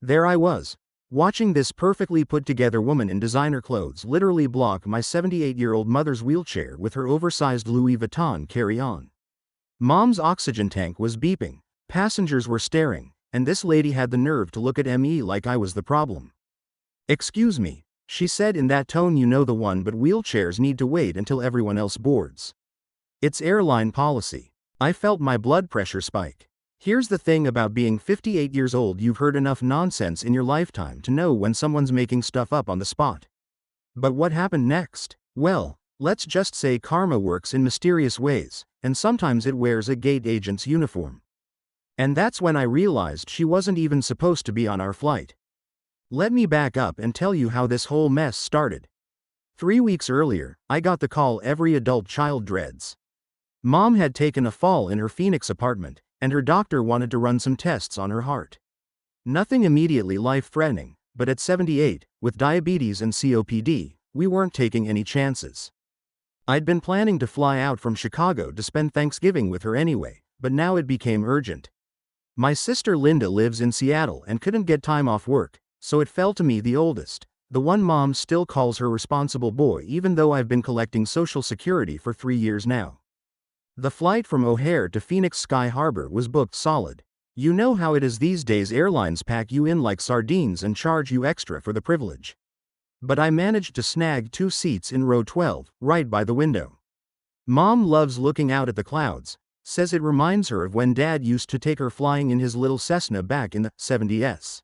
There I was, watching this perfectly put together woman in designer clothes literally block my 78-year-old mother's wheelchair with her oversized Louis Vuitton carry-on. Mom's oxygen tank was beeping, passengers were staring, and this lady had the nerve to look at me like I was the problem. "Excuse me," she said in that tone, you know the one, but wheelchairs need to wait until everyone else boards. It's airline policy. I felt my blood pressure spike. Here's the thing about being 58 years old: you've heard enough nonsense in your lifetime to know when someone's making stuff up on the spot. But what happened next? Well, let's just say karma works in mysterious ways, and sometimes it wears a gate agent's uniform. And that's when I realized she wasn't even supposed to be on our flight. Let me back up and tell you how this whole mess started. 3 weeks earlier, I got the call every adult child dreads. Mom had taken a fall in her Phoenix apartment, and her doctor wanted to run some tests on her heart. Nothing immediately life-threatening, but at 78, with diabetes and COPD, we weren't taking any chances. I'd been planning to fly out from Chicago to spend Thanksgiving with her anyway, but now it became urgent. My sister Linda lives in Seattle and couldn't get time off work, so it fell to me, the oldest, the one Mom still calls her responsible boy, even though I've been collecting Social Security for 3 years now. The flight from O'Hare to Phoenix Sky Harbor was booked solid. You know how it is these days, airlines pack you in like sardines and charge you extra for the privilege. But I managed to snag 2 seats in row 12, right by the window. Mom loves looking out at the clouds, says it reminds her of when Dad used to take her flying in his little Cessna back in the 70s.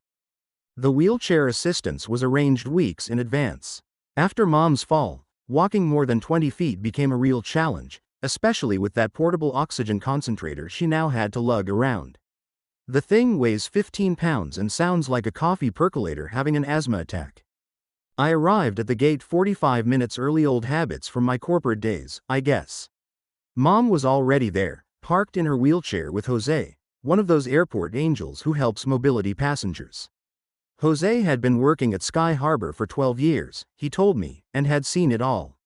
The wheelchair assistance was arranged weeks in advance. After Mom's fall, walking more than 20 feet became a real challenge, especially with that portable oxygen concentrator she now had to lug around. The thing weighs 15 pounds and sounds like a coffee percolator having an asthma attack. I arrived at the gate 45 minutes early, old habits from my corporate days, I guess. Mom was already there, parked in her wheelchair with Jose, one of those airport angels who helps mobility passengers. Jose had been working at Sky Harbor for 12 years, he told me, and had seen it all.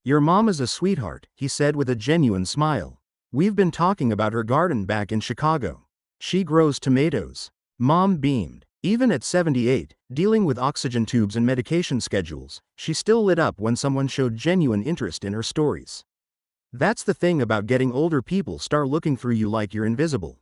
"Your mom is a sweetheart," he said with a genuine smile. "We've been talking about her garden back in Chicago. She grows tomatoes." Mom beamed. Even at 78, dealing with oxygen tubes and medication schedules, she still lit up when someone showed genuine interest in her stories. That's the thing about getting older: people start looking through you like you're invisible.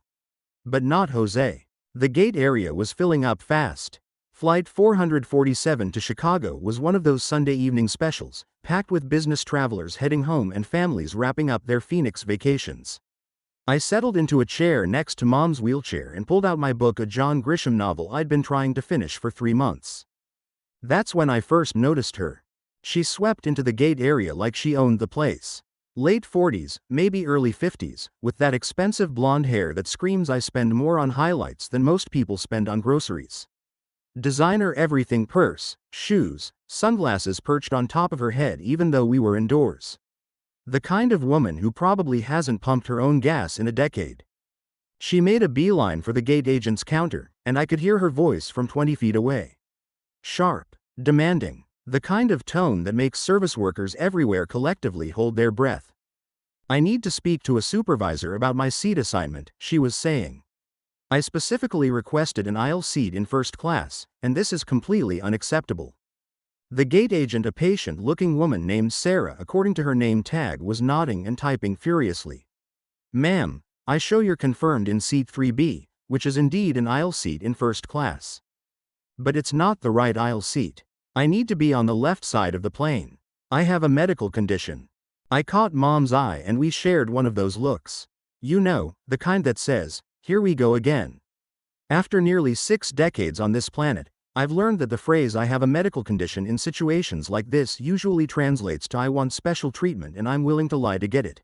But not Jose. The gate area was filling up fast. Flight 447 to Chicago was one of those Sunday evening specials, packed with business travelers heading home and families wrapping up their Phoenix vacations. I settled into a chair next to Mom's wheelchair and pulled out my book, a John Grisham novel I'd been trying to finish for 3 months. That's when I first noticed her. She swept into the gate area like she owned the place. Late 40s, maybe early 50s, with that expensive blonde hair that screams I spend more on highlights than most people spend on groceries. Designer everything: purse, shoes, sunglasses perched on top of her head even though we were indoors. The kind of woman who probably hasn't pumped her own gas in a decade. She made a beeline for the gate agent's counter, and I could hear her voice from 20 feet away. Sharp, demanding, the kind of tone that makes service workers everywhere collectively hold their breath. "I need to speak to a supervisor about my seat assignment," she was saying. "I specifically requested an aisle seat in first class, and this is completely unacceptable." The gate agent, a patient-looking woman named Sarah according to her name tag, was nodding and typing furiously. "Ma'am, I show you're confirmed in seat 3B, which is indeed an aisle seat in first class. But it's not the right aisle seat. I need to be on the left side of the plane. I have a medical condition." I caught Mom's eye and we shared one of those looks. You know, the kind that says, "Here we go again." After nearly 6 decades on this planet, I've learned that the phrase "I have a medical condition" in situations like this usually translates to "I want special treatment and I'm willing to lie to get it."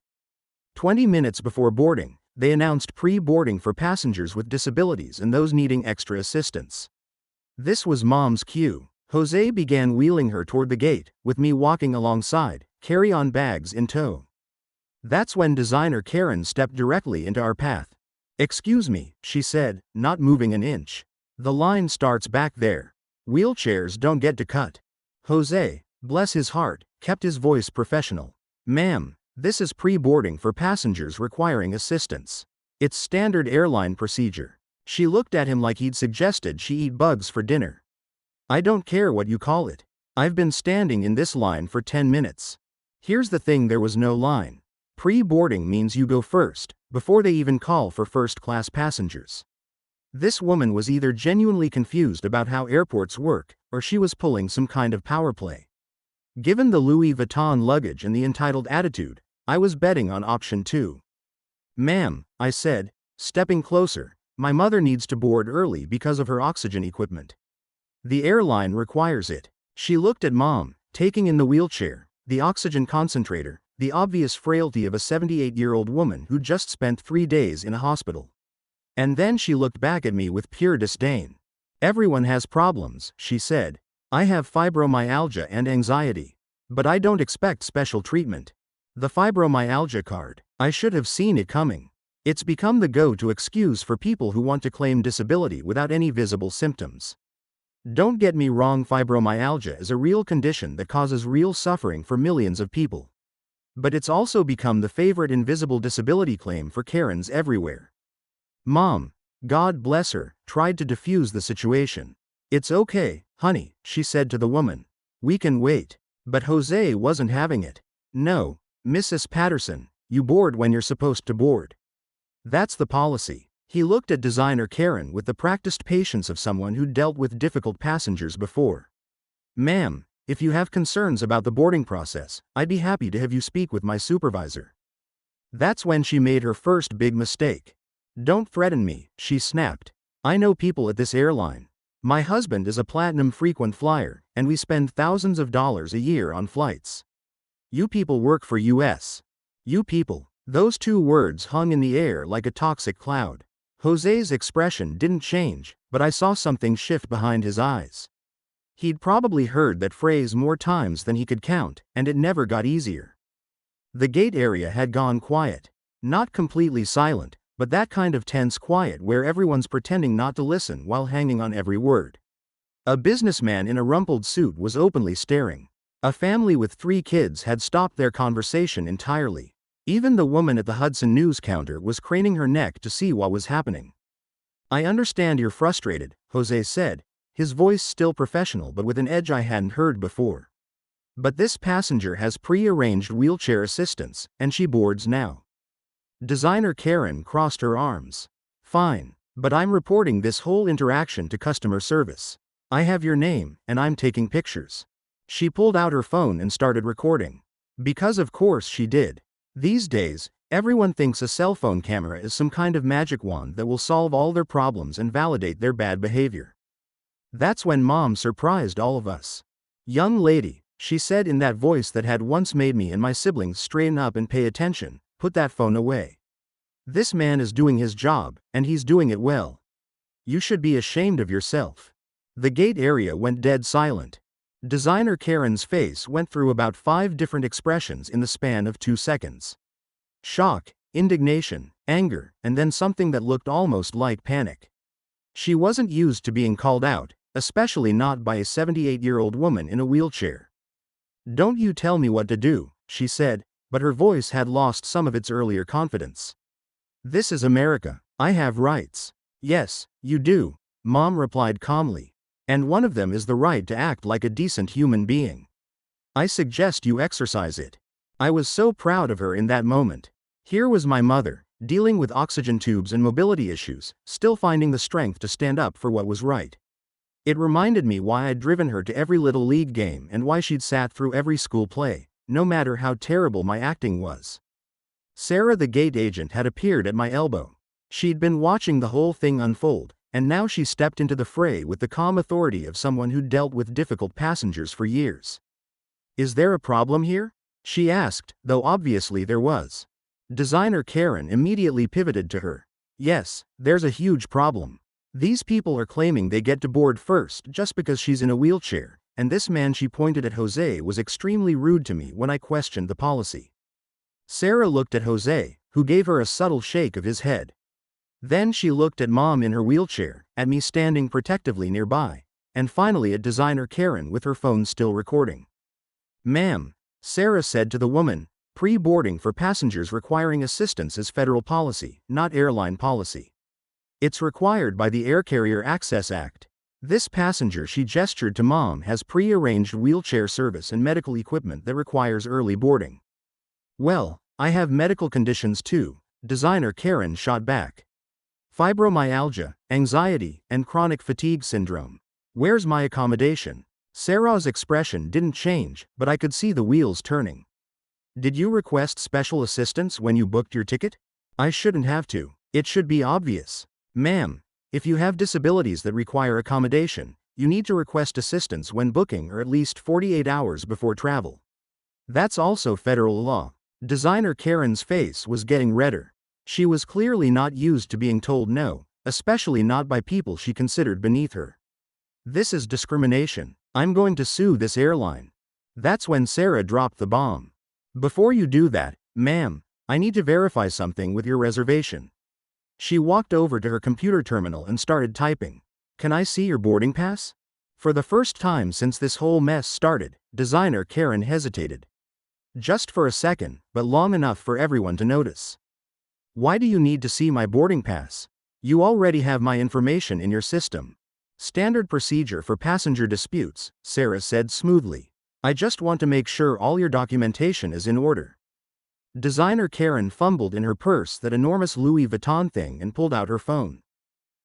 20 minutes before boarding, they announced pre-boarding for passengers with disabilities and those needing extra assistance. This was Mom's cue. Jose began wheeling her toward the gate, with me walking alongside, carry-on bags in tow. That's when designer Karen stepped directly into our path. "Excuse me," she said, not moving an inch. "The line starts back there. Wheelchairs don't get to cut." Jose, bless his heart, kept his voice professional. "Ma'am, this is pre-boarding for passengers requiring assistance. It's standard airline procedure. She looked at him like he'd suggested she eat bugs for dinner. I don't care what you call it. I've been standing in this line for 10 minutes. Here's the thing, there was no line. Pre-boarding means you go first, before they even call for first-class passengers. This woman was either genuinely confused about how airports work, or she was pulling some kind of power play. Given the Louis Vuitton luggage and the entitled attitude, I was betting on option 2. Ma'am, I said, stepping closer, my mother needs to board early because of her oxygen equipment. The airline requires it. She looked at Mom, taking in the wheelchair, the oxygen concentrator, the obvious frailty of a 78-year-old woman who just spent 3 days in a hospital. And then she looked back at me with pure disdain. Everyone has problems, she said. I have fibromyalgia and anxiety. But I don't expect special treatment. The fibromyalgia card, I should have seen it coming. It's become the go-to excuse for people who want to claim disability without any visible symptoms. Don't get me wrong, fibromyalgia is a real condition that causes real suffering for millions of people. But it's also become the favorite invisible disability claim for Karens everywhere. Mom, God bless her, tried to defuse the situation. It's okay, honey, she said to the woman. We can wait. But Jose wasn't having it. No, Mrs. Patterson, you board when you're supposed to board. That's the policy. He looked at designer Karen with the practiced patience of someone who'd dealt with difficult passengers before. Ma'am, if you have concerns about the boarding process, I'd be happy to have you speak with my supervisor. That's when she made her first big mistake. Don't threaten me, she snapped. I know people at this airline. My husband is a platinum frequent flyer, and we spend thousands of dollars a year on flights. You people work for US. You people. Those 2 words hung in the air like a toxic cloud. Jose's expression didn't change, but I saw something shift behind his eyes. He'd probably heard that phrase more times than he could count, and it never got easier. The gate area had gone quiet. Not completely silent, but that kind of tense quiet where everyone's pretending not to listen while hanging on every word. A businessman in a rumpled suit was openly staring. A family with 3 kids had stopped their conversation entirely. Even the woman at the Hudson News counter was craning her neck to see what was happening. I understand you're frustrated, Jose said, his voice still professional but with an edge I hadn't heard before. But this passenger has pre-arranged wheelchair assistance, and she boards now. Designer Karen crossed her arms. Fine, but I'm reporting this whole interaction to customer service. I have your name, and I'm taking pictures. She pulled out her phone and started recording. Because of course she did. These days, everyone thinks a cell phone camera is some kind of magic wand that will solve all their problems and validate their bad behavior. That's when Mom surprised all of us. Young lady, she said in that voice that had once made me and my siblings straighten up and pay attention, put that phone away. This man is doing his job, and he's doing it well. You should be ashamed of yourself. The gate area went dead silent. Designer Karen's face went through about 5 different expressions in the span of 2 seconds. Shock, indignation, anger, and then something that looked almost like panic. She wasn't used to being called out, especially not by a 78-year-old woman in a wheelchair. Don't you tell me what to do, she said, but her voice had lost some of its earlier confidence. This is America. I have rights. Yes, you do, Mom replied calmly. And one of them is the right to act like a decent human being. I suggest you exercise it. I was so proud of her in that moment. Here was my mother, dealing with oxygen tubes and mobility issues, still finding the strength to stand up for what was right. It reminded me why I'd driven her to every little league game and why she'd sat through every school play, no matter how terrible my acting was. Sarah the gate agent had appeared at my elbow. She'd been watching the whole thing unfold, and now she stepped into the fray with the calm authority of someone who'd dealt with difficult passengers for years. Is there a problem here? She asked, though obviously there was. Designer Karen immediately pivoted to her. Yes, there's a huge problem. These people are claiming they get to board first just because she's in a wheelchair, and this man, she pointed at Jose, was extremely rude to me when I questioned the policy. Sarah looked at Jose, who gave her a subtle shake of his head. Then she looked at Mom in her wheelchair, at me standing protectively nearby, and finally at designer Karen with her phone still recording. Ma'am, Sarah said to the woman, pre-boarding for passengers requiring assistance is federal policy, not airline policy. It's required by the Air Carrier Access Act. This passenger, she gestured to Mom, has pre-arranged wheelchair service and medical equipment that requires early boarding. Well, I have medical conditions too, designer Karen shot back. Fibromyalgia, anxiety, and chronic fatigue syndrome. Where's my accommodation? Sarah's expression didn't change, but I could see the wheels turning. Did you request special assistance when you booked your ticket? I shouldn't have to. It should be obvious. Ma'am, if you have disabilities that require accommodation, you need to request assistance when booking or at least 48 hours before travel. That's also federal law. Designer Karen's face was getting redder. She was clearly not used to being told no, especially not by people she considered beneath her. This is discrimination. I'm going to sue this airline. That's when Sarah dropped the bomb. Before you do that, ma'am, I need to verify something with your reservation. She walked over to her computer terminal and started typing. Can I see your boarding pass? For the first time since this whole mess started, designer Karen hesitated. Just for a second, but long enough for everyone to notice. Why do you need to see my boarding pass? You already have my information in your system. Standard procedure for passenger disputes, Sarah said smoothly. I just want to make sure all your documentation is in order. Designer Karen fumbled in her purse, that enormous Louis Vuitton thing, and pulled out her phone.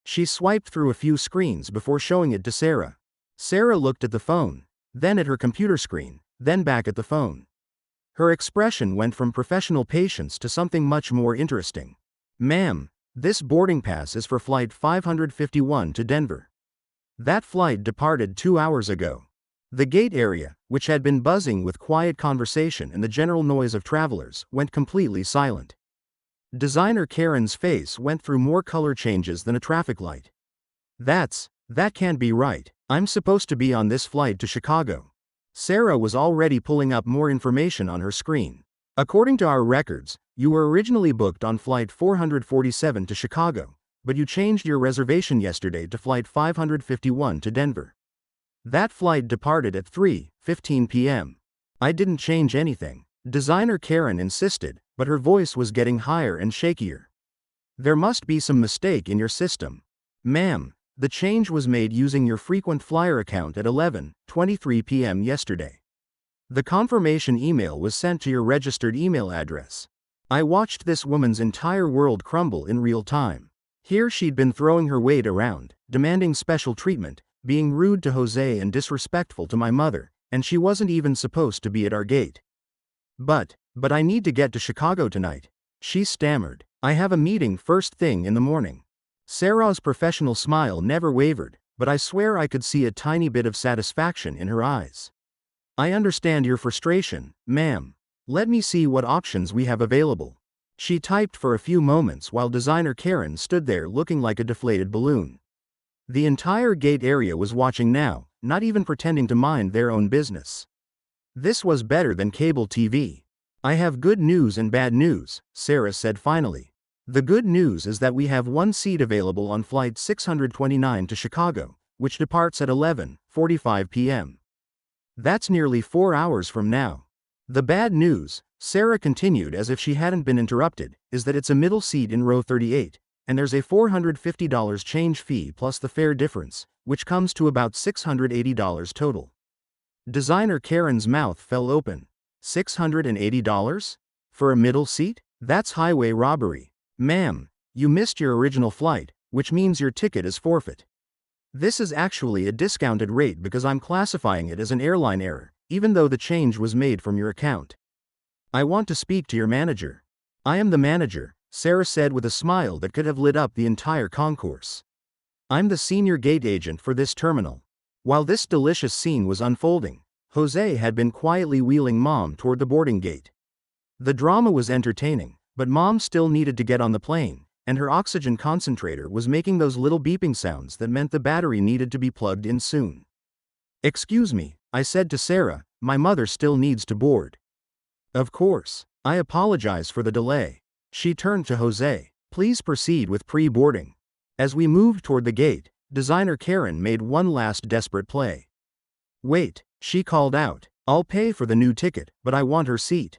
She swiped through a few screens before showing it to Sarah. Sarah looked at the phone, then at her computer screen, then back at the phone. Her expression went from professional patience to something much more interesting. Ma'am, this boarding pass is for flight 551 to Denver. That flight departed 2 hours ago. The gate area, which had been buzzing with quiet conversation and the general noise of travelers, went completely silent. Designer Karen's face went through more color changes than a traffic light. That can't be right. I'm supposed to be on this flight to Chicago. Sarah was already pulling up more information on her screen. According to our records, you were originally booked on flight 447 to Chicago, but you changed your reservation yesterday to flight 551 to Denver. That flight departed at 3:15 p.m. I didn't change anything, designer Karen insisted, but her voice was getting higher and shakier. There must be some mistake in your system. Ma'am, the change was made using your frequent flyer account at 11:23 p.m. yesterday. The confirmation email was sent to your registered email address. I watched this woman's entire world crumble in real time. Here she'd been throwing her weight around, demanding special treatment, being rude to Jose and disrespectful to my mother, and she wasn't even supposed to be at our gate. But I need to get to Chicago tonight, she stammered. I have a meeting first thing in the morning. Sarah's professional smile never wavered, but I swear I could see a tiny bit of satisfaction in her eyes. I understand your frustration, ma'am. Let me see what options we have available. She typed for a few moments while designer Karen stood there looking like a deflated balloon. The entire gate area was watching now, not even pretending to mind their own business. This was better than cable TV. I have good news and bad news, Sarah said finally. The good news is that we have one seat available on flight 629 to Chicago, which departs at 11:45 p.m. That's nearly 4 hours from now. The bad news, Sarah continued as if she hadn't been interrupted, is that it's a middle seat in row 38, and there's a $450 change fee plus the fare difference, which comes to about $680 total. Designer Karen's mouth fell open. $680? For a middle seat? That's highway robbery. Ma'am, you missed your original flight, which means your ticket is forfeit. This is actually a discounted rate because I'm classifying it as an airline error, even though the change was made from your account. I want to speak to your manager. I am the manager, Sarah said with a smile that could have lit up the entire concourse. I'm the senior gate agent for this terminal. While this delicious scene was unfolding, Jose had been quietly wheeling Mom toward the boarding gate. The drama was entertaining, but Mom still needed to get on the plane, and her oxygen concentrator was making those little beeping sounds that meant the battery needed to be plugged in soon. Excuse me, I said to Sarah, my mother still needs to board. Of course. I apologize for the delay. She turned to Jose. Please proceed with pre-boarding. As we moved toward the gate, designer Karen made one last desperate play. Wait, she called out. I'll pay for the new ticket, but I want her seat.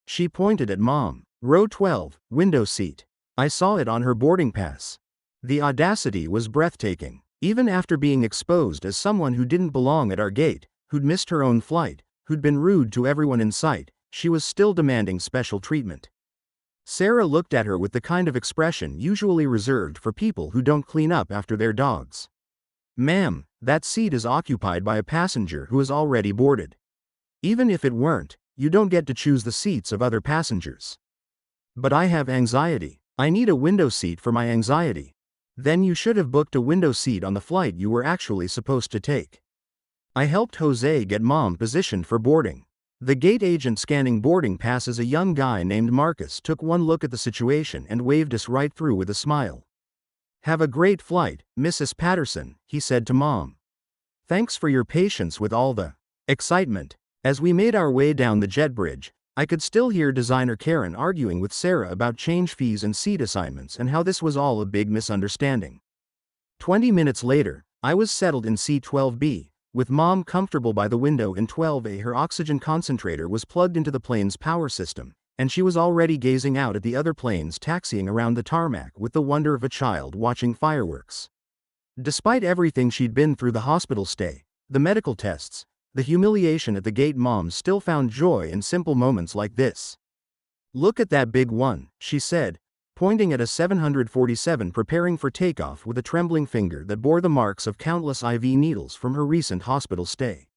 She pointed at Mom. Row 12, window seat. I saw it on her boarding pass. The audacity was breathtaking. Even after being exposed as someone who didn't belong at our gate, who'd missed her own flight, who'd been rude to everyone in sight, she was still demanding special treatment. Sarah looked at her with the kind of expression usually reserved for people who don't clean up after their dogs. "Ma'am, that seat is occupied by a passenger who is already boarded. Even if it weren't, you don't get to choose the seats of other passengers." "But I have anxiety. I need a window seat for my anxiety." "Then you should have booked a window seat on the flight you were actually supposed to take." I helped Jose get Mom positioned for boarding. The gate agent scanning boarding passes, a young guy named Marcus, took one look at the situation and waved us right through with a smile. "Have a great flight, Mrs. Patterson," he said to Mom. "Thanks for your patience with all the excitement." As we made our way down the jet bridge, I could still hear designer Karen arguing with Sarah about change fees and seat assignments and how this was all a big misunderstanding. 20 minutes later, I was settled in seat 12B, with Mom comfortable by the window in 12A. Her oxygen concentrator was plugged into the plane's power system, and she was already gazing out at the other planes taxiing around the tarmac with the wonder of a child watching fireworks. Despite everything she'd been through, the hospital stay, the medical tests, the humiliation at the gate, Mom still found joy in simple moments like this. "Look at that big one," she said, pointing at a 747 preparing for takeoff with a trembling finger that bore the marks of countless IV needles from her recent hospital stay.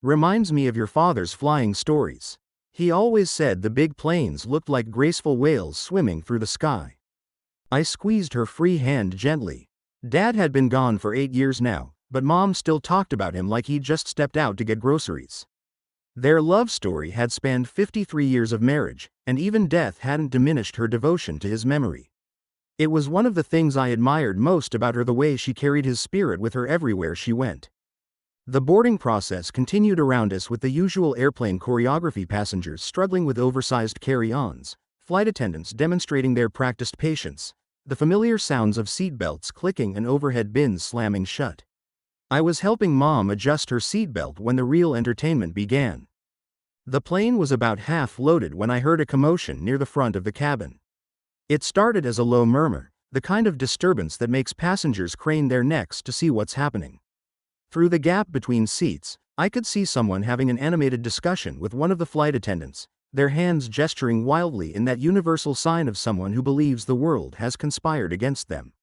"Reminds me of your father's flying stories. He always said the big planes looked like graceful whales swimming through the sky." I squeezed her free hand gently. Dad had been gone for 8 years now, but Mom still talked about him like he'd just stepped out to get groceries. Their love story had spanned 53 years of marriage, and even death hadn't diminished her devotion to his memory. It was one of the things I admired most about her, the way she carried his spirit with her everywhere she went. The boarding process continued around us with the usual airplane choreography: passengers struggling with oversized carry-ons, flight attendants demonstrating their practiced patience, the familiar sounds of seatbelts clicking and overhead bins slamming shut. I was helping Mom adjust her seatbelt when the real entertainment began. The plane was about half loaded when I heard a commotion near the front of the cabin. It started as a low murmur, the kind of disturbance that makes passengers crane their necks to see what's happening. Through the gap between seats, I could see someone having an animated discussion with one of the flight attendants, their hands gesturing wildly in that universal sign of someone who believes the world has conspired against them.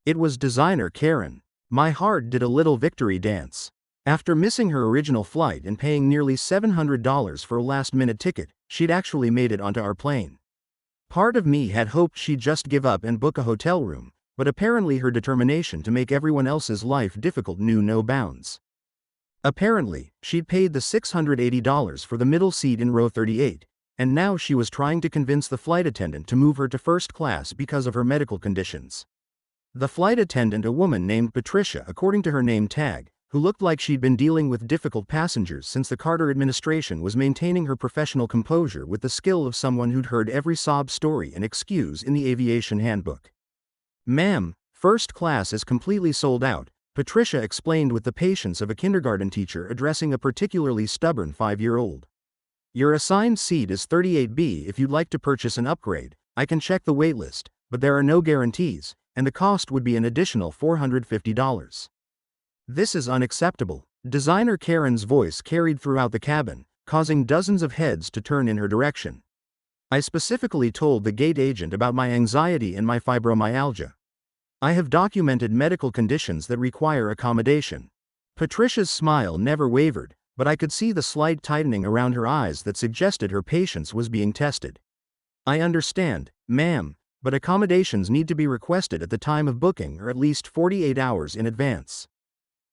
It was designer Karen. My heart did a little victory dance. After missing her original flight and paying nearly $700 for a last-minute ticket, she'd actually made it onto our plane. Part of me had hoped she'd just give up and book a hotel room, but apparently her determination to make everyone else's life difficult knew no bounds. Apparently, she'd paid the $680 for the middle seat in row 38, and now she was trying to convince the flight attendant to move her to first class because of her medical conditions. The flight attendant, a woman named Patricia according to her name tag, who looked like she'd been dealing with difficult passengers since the Carter administration, was maintaining her professional composure with the skill of someone who'd heard every sob story and excuse in the aviation handbook. "Ma'am, first class is completely sold out," Patricia explained with the patience of a kindergarten teacher addressing a particularly stubborn 5-year-old. "Your assigned seat is 38B. If you'd like to purchase an upgrade, I can check the waitlist, but there are no guarantees, and the cost would be an additional $450. "This is unacceptable." Designer Karen's voice carried throughout the cabin, causing dozens of heads to turn in her direction. I specifically told the gate agent about my anxiety and my fibromyalgia. I have documented medical conditions that require accommodation. Patricia's smile never wavered, but I could see the slight tightening around her eyes that suggested her patience was being tested. "I understand, ma'am, but accommodations need to be requested at the time of booking or at least 48 hours in advance.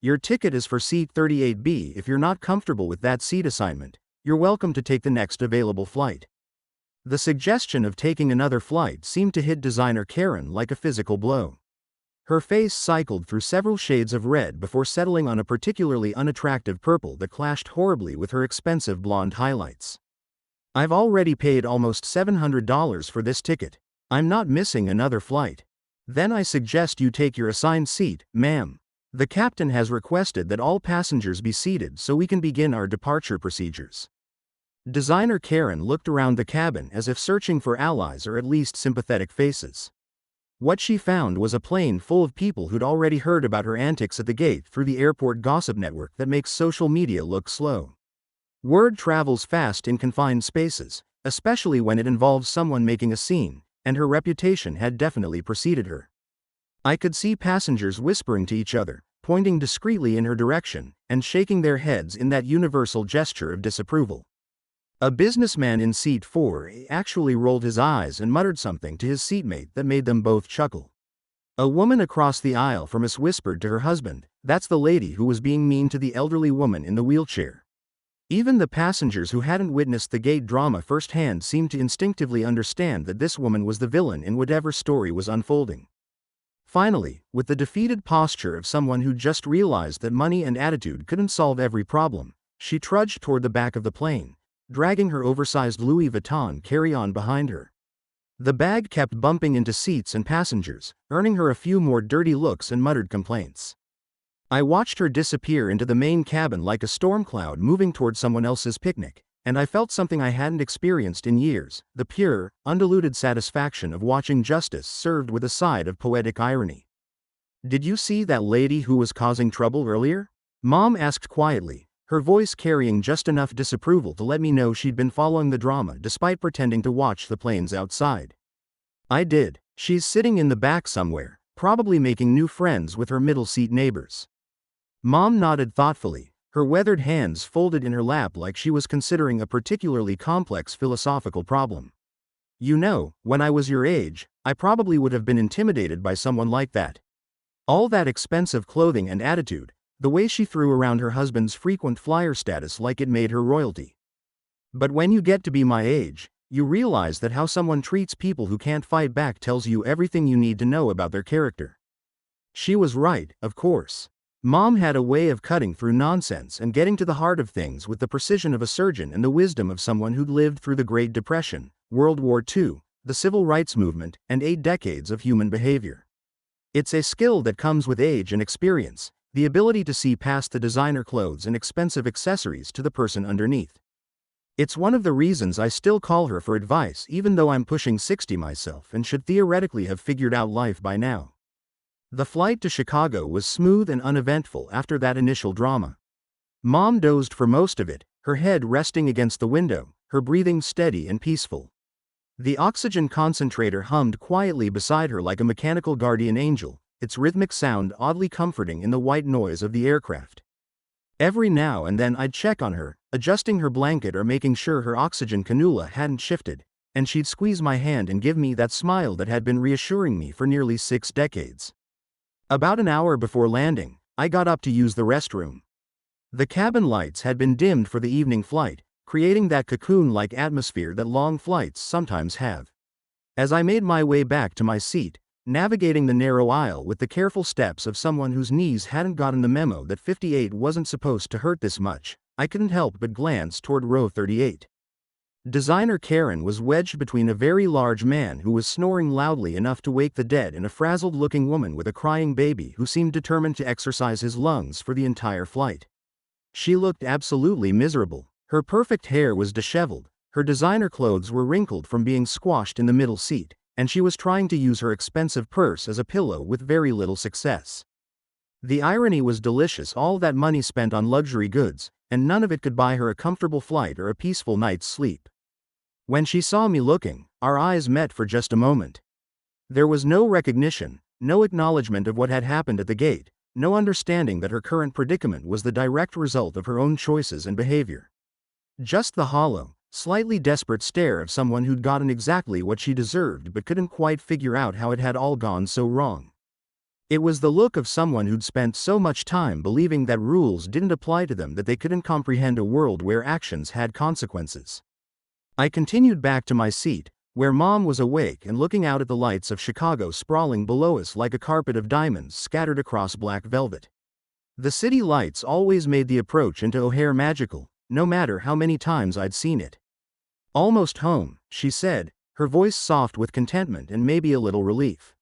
Your ticket is for seat 38B. If you're not comfortable with that seat assignment, you're welcome to take the next available flight." The suggestion of taking another flight seemed to hit designer Karen like a physical blow. Her face cycled through several shades of red before settling on a particularly unattractive purple that clashed horribly with her expensive blonde highlights. "I've already paid almost $700 for this ticket. I'm not missing another flight." "Then I suggest you take your assigned seat, ma'am. The captain has requested that all passengers be seated so we can begin our departure procedures." Designer Karen looked around the cabin as if searching for allies or at least sympathetic faces. What she found was a plane full of people who'd already heard about her antics at the gate through the airport gossip network that makes social media look slow. Word travels fast in confined spaces, especially when it involves someone making a scene, and her reputation had definitely preceded her. I could see passengers whispering to each other, pointing discreetly in her direction, and shaking their heads in that universal gesture of disapproval. A businessman in seat 4A actually rolled his eyes and muttered something to his seatmate that made them both chuckle. A woman across the aisle from us whispered to her husband, "That's the lady who was being mean to the elderly woman in the wheelchair." Even the passengers who hadn't witnessed the gate drama firsthand seemed to instinctively understand that this woman was the villain in whatever story was unfolding. Finally, with the defeated posture of someone who just realized that money and attitude couldn't solve every problem, she trudged toward the back of the plane, dragging her oversized Louis Vuitton carry-on behind her. The bag kept bumping into seats and passengers, earning her a few more dirty looks and muttered complaints. I watched her disappear into the main cabin like a storm cloud moving toward someone else's picnic, and I felt something I hadn't experienced in years, the pure, undiluted satisfaction of watching justice served with a side of poetic irony. "Did you see that lady who was causing trouble earlier?" Mom asked quietly, her voice carrying just enough disapproval to let me know she'd been following the drama despite pretending to watch the planes outside. I did. She's sitting in the back somewhere, probably making new friends with her middle seat neighbors. Mom nodded thoughtfully, her weathered hands folded in her lap like she was considering a particularly complex philosophical problem. "You know, when I was your age, I probably would have been intimidated by someone like that. All that expensive clothing and attitude, the way she threw around her husband's frequent flyer status like it made her royalty. But when you get to be my age, you realize that how someone treats people who can't fight back tells you everything you need to know about their character." She was right, of course. Mom had a way of cutting through nonsense and getting to the heart of things with the precision of a surgeon and the wisdom of someone who'd lived through the Great Depression, World War II, the Civil Rights Movement, and 8 decades of human behavior. It's a skill that comes with age and experience, the ability to see past the designer clothes and expensive accessories to the person underneath. It's one of the reasons I still call her for advice even though I'm pushing 60 myself and should theoretically have figured out life by now. The flight to Chicago was smooth and uneventful after that initial drama. Mom dozed for most of it, her head resting against the window, her breathing steady and peaceful. The oxygen concentrator hummed quietly beside her like a mechanical guardian angel, its rhythmic sound oddly comforting in the white noise of the aircraft. Every now and then I'd check on her, adjusting her blanket or making sure her oxygen cannula hadn't shifted, and she'd squeeze my hand and give me that smile that had been reassuring me for nearly 6 decades. About an hour before landing, I got up to use the restroom. The cabin lights had been dimmed for the evening flight, creating that cocoon-like atmosphere that long flights sometimes have. As I made my way back to my seat, navigating the narrow aisle with the careful steps of someone whose knees hadn't gotten the memo that 58 wasn't supposed to hurt this much, I couldn't help but glance toward row 38. Designer Karen was wedged between a very large man who was snoring loudly enough to wake the dead and a frazzled-looking woman with a crying baby who seemed determined to exercise his lungs for the entire flight. She looked absolutely miserable. Her perfect hair was disheveled, her designer clothes were wrinkled from being squashed in the middle seat, and she was trying to use her expensive purse as a pillow with very little success. The irony was delicious, all that money spent on luxury goods, and none of it could buy her a comfortable flight or a peaceful night's sleep. When she saw me looking, our eyes met for just a moment. There was no recognition, no acknowledgement of what had happened at the gate, no understanding that her current predicament was the direct result of her own choices and behavior. Just the hollow, slightly desperate stare of someone who'd gotten exactly what she deserved but couldn't quite figure out how it had all gone so wrong. It was the look of someone who'd spent so much time believing that rules didn't apply to them that they couldn't comprehend a world where actions had consequences. I continued back to my seat, where Mom was awake and looking out at the lights of Chicago sprawling below us like a carpet of diamonds scattered across black velvet. The city lights always made the approach into O'Hare magical, no matter how many times I'd seen it. "Almost home," she said, her voice soft with contentment and maybe a little relief.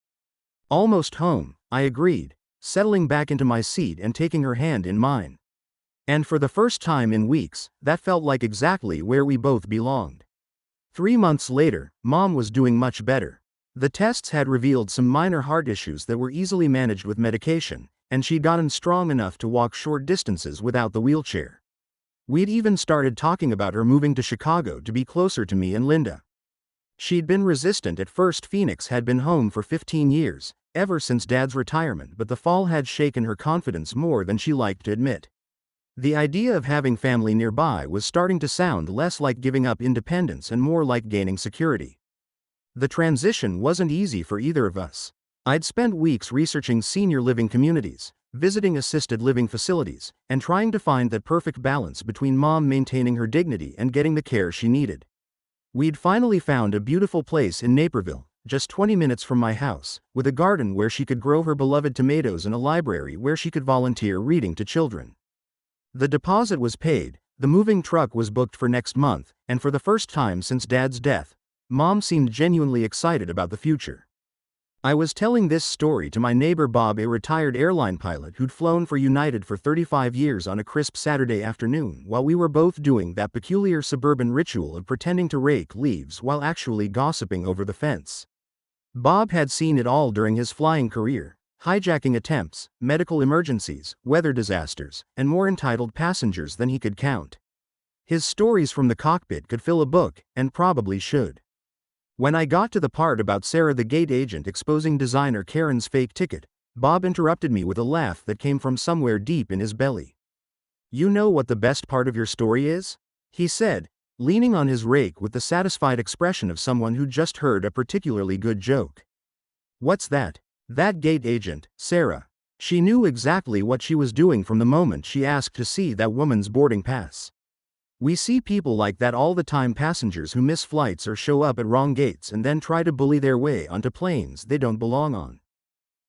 "Almost home," I agreed, settling back into my seat and taking her hand in mine. And for the first time in weeks, that felt like exactly where we both belonged. 3 months later, Mom was doing much better. The tests had revealed some minor heart issues that were easily managed with medication, and she'd gotten strong enough to walk short distances without the wheelchair. We'd even started talking about her moving to Chicago to be closer to me and Linda. She'd been resistant at first. Phoenix had been home for 15 years, ever since Dad's retirement, but the fall had shaken her confidence more than she liked to admit. The idea of having family nearby was starting to sound less like giving up independence and more like gaining security. The transition wasn't easy for either of us. I'd spent weeks researching senior living communities, visiting assisted living facilities, and trying to find that perfect balance between Mom maintaining her dignity and getting the care she needed. We'd finally found a beautiful place in Naperville, just 20 minutes from my house, with a garden where she could grow her beloved tomatoes and a library where she could volunteer reading to children. The deposit was paid, the moving truck was booked for next month, and for the first time since Dad's death, Mom seemed genuinely excited about the future. I was telling this story to my neighbor Bob, a retired airline pilot who'd flown for United for 35 years, on a crisp Saturday afternoon while we were both doing that peculiar suburban ritual of pretending to rake leaves while actually gossiping over the fence. Bob had seen it all during his flying career: hijacking attempts, medical emergencies, weather disasters, and more entitled passengers than he could count. His stories from the cockpit could fill a book, and probably should. When I got to the part about Sarah the gate agent exposing designer Karen's fake ticket, Bob interrupted me with a laugh that came from somewhere deep in his belly. "You know what the best part of your story is?" he said, leaning on his rake with the satisfied expression of someone who'd just heard a particularly good joke. "What's that?" "That gate agent, Sarah. She knew exactly what she was doing from the moment she asked to see that woman's boarding pass. We see people like that all the time, passengers who miss flights or show up at wrong gates and then try to bully their way onto planes they don't belong on.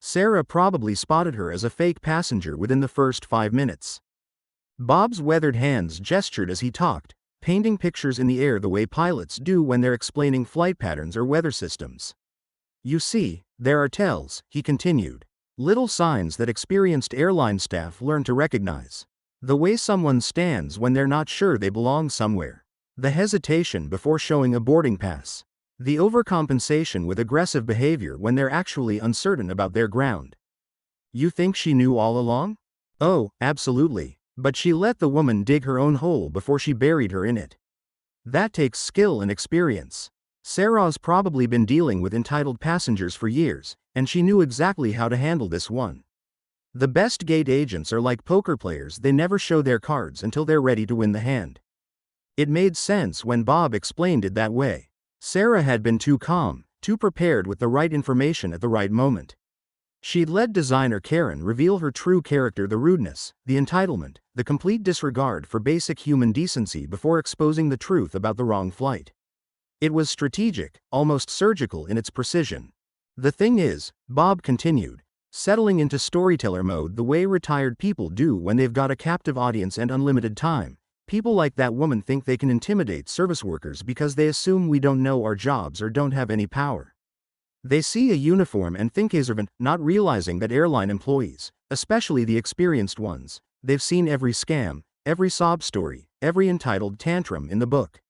Sarah probably spotted her as a fake passenger within the first 5 minutes." Bob's weathered hands gestured as he talked, painting pictures in the air the way pilots do when they're explaining flight patterns or weather systems. "You see, there are tells," he continued. "Little signs that experienced airline staff learn to recognize. The way someone stands when they're not sure they belong somewhere. The hesitation before showing a boarding pass. The overcompensation with aggressive behavior when they're actually uncertain about their ground." "You think she knew all along?" "Oh, absolutely. But she let the woman dig her own hole before she buried her in it. That takes skill and experience. Sarah's probably been dealing with entitled passengers for years, and she knew exactly how to handle this one. The best gate agents are like poker players, they never show their cards until they're ready to win the hand." It made sense when Bob explained it that way. Sarah had been too calm, too prepared with the right information at the right moment. She'd let designer Karen reveal her true character: the rudeness, the entitlement, the complete disregard for basic human decency before exposing the truth about the wrong flight. It was strategic, almost surgical in its precision. "The thing is," Bob continued, settling into storyteller mode the way retired people do when they've got a captive audience and unlimited time, "people like that woman think they can intimidate service workers because they assume we don't know our jobs or don't have any power. They see a uniform and think servant, not realizing that airline employees, especially the experienced ones, they've seen every scam, every sob story, every entitled tantrum in the book.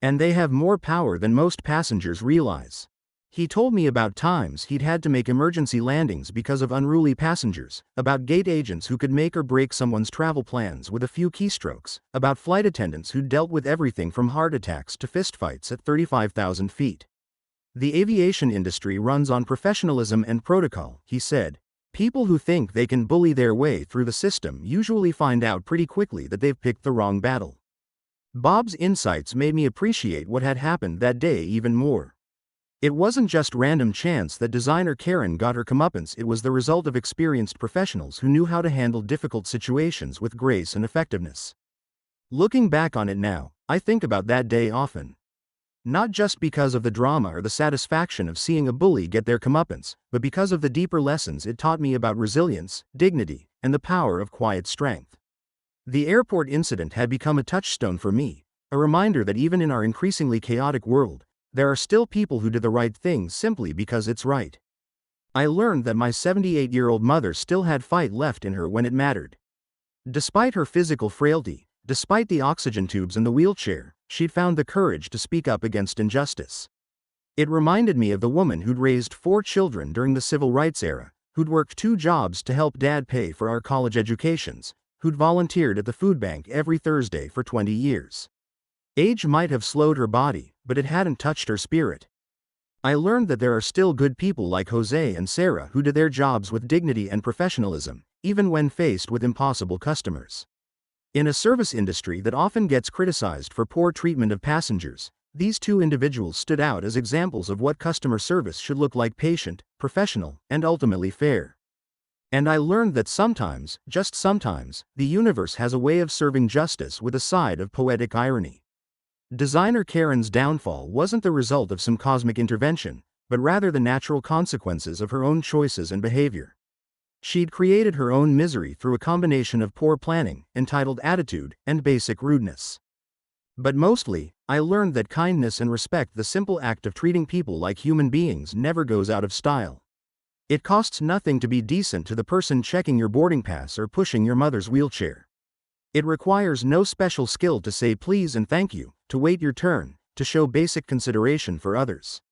And they have more power than most passengers realize." He told me about times he'd had to make emergency landings because of unruly passengers, about gate agents who could make or break someone's travel plans with a few keystrokes, about flight attendants who'd dealt with everything from heart attacks to fistfights at 35,000 feet. "The aviation industry runs on professionalism and protocol," he said. "People who think they can bully their way through the system usually find out pretty quickly that they've picked the wrong battle." Bob's insights made me appreciate what had happened that day even more. It wasn't just random chance that designer Karen got her comeuppance, it was the result of experienced professionals who knew how to handle difficult situations with grace and effectiveness. Looking back on it now, I think about that day often. Not just because of the drama or the satisfaction of seeing a bully get their comeuppance, but because of the deeper lessons it taught me about resilience, dignity, and the power of quiet strength. The airport incident had become a touchstone for me, a reminder that even in our increasingly chaotic world, there are still people who do the right thing simply because it's right. I learned that my 78-year-old mother still had fight left in her when it mattered. Despite her physical frailty, despite the oxygen tubes and the wheelchair, she'd found the courage to speak up against injustice. It reminded me of the woman who'd raised 4 children during the civil rights era, who'd worked 2 jobs to help dad pay for our college educations, who'd volunteered at the food bank every Thursday for 20 years. Age might have slowed her body, but it hadn't touched her spirit. I learned that there are still good people like Jose and Sarah who did their jobs with dignity and professionalism, even when faced with impossible customers. In a service industry that often gets criticized for poor treatment of passengers, these 2 individuals stood out as examples of what customer service should look like: patient, professional, and ultimately fair. And I learned that sometimes, just sometimes, the universe has a way of serving justice with a side of poetic irony. Designer Karen's downfall wasn't the result of some cosmic intervention, but rather the natural consequences of her own choices and behavior. She'd created her own misery through a combination of poor planning, entitled attitude, and basic rudeness. But mostly, I learned that kindness and respect, the simple act of treating people like human beings, never goes out of style. It costs nothing to be decent to the person checking your boarding pass or pushing your mother's wheelchair. It requires no special skill to say please and thank you, to wait your turn, to show basic consideration for others.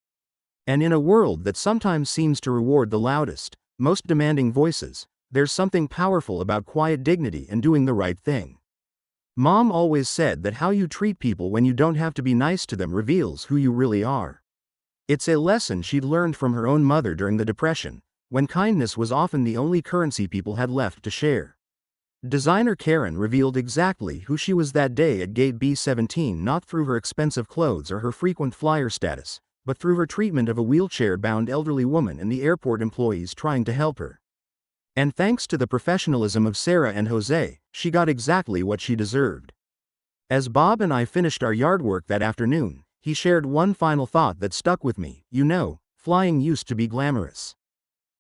And in a world that sometimes seems to reward the loudest, most demanding voices, there's something powerful about quiet dignity and doing the right thing. Mom always said that how you treat people when you don't have to be nice to them reveals who you really are. It's a lesson she'd learned from her own mother during the Depression, when kindness was often the only currency people had left to share. Designer Karen revealed exactly who she was that day at Gate B17, not through her expensive clothes or her frequent flyer status, but through her treatment of a wheelchair-bound elderly woman and the airport employees trying to help her. And thanks to the professionalism of Sarah and Jose, she got exactly what she deserved. As Bob and I finished our yard work that afternoon, he shared one final thought that stuck with me: flying used to be glamorous.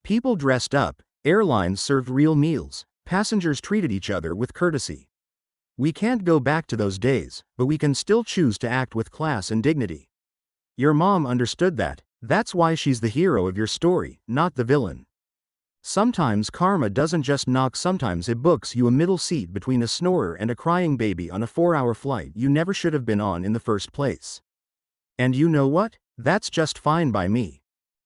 People dressed up, airlines served real meals, passengers treated each other with courtesy. We can't go back to those days, but we can still choose to act with class and dignity. Your mom understood that. That's why she's the hero of your story, not the villain. Sometimes karma doesn't just knock, sometimes it books you a middle seat between a snorer and a crying baby on a 4-hour flight you never should have been on in the first place. And you know what? That's just fine by me.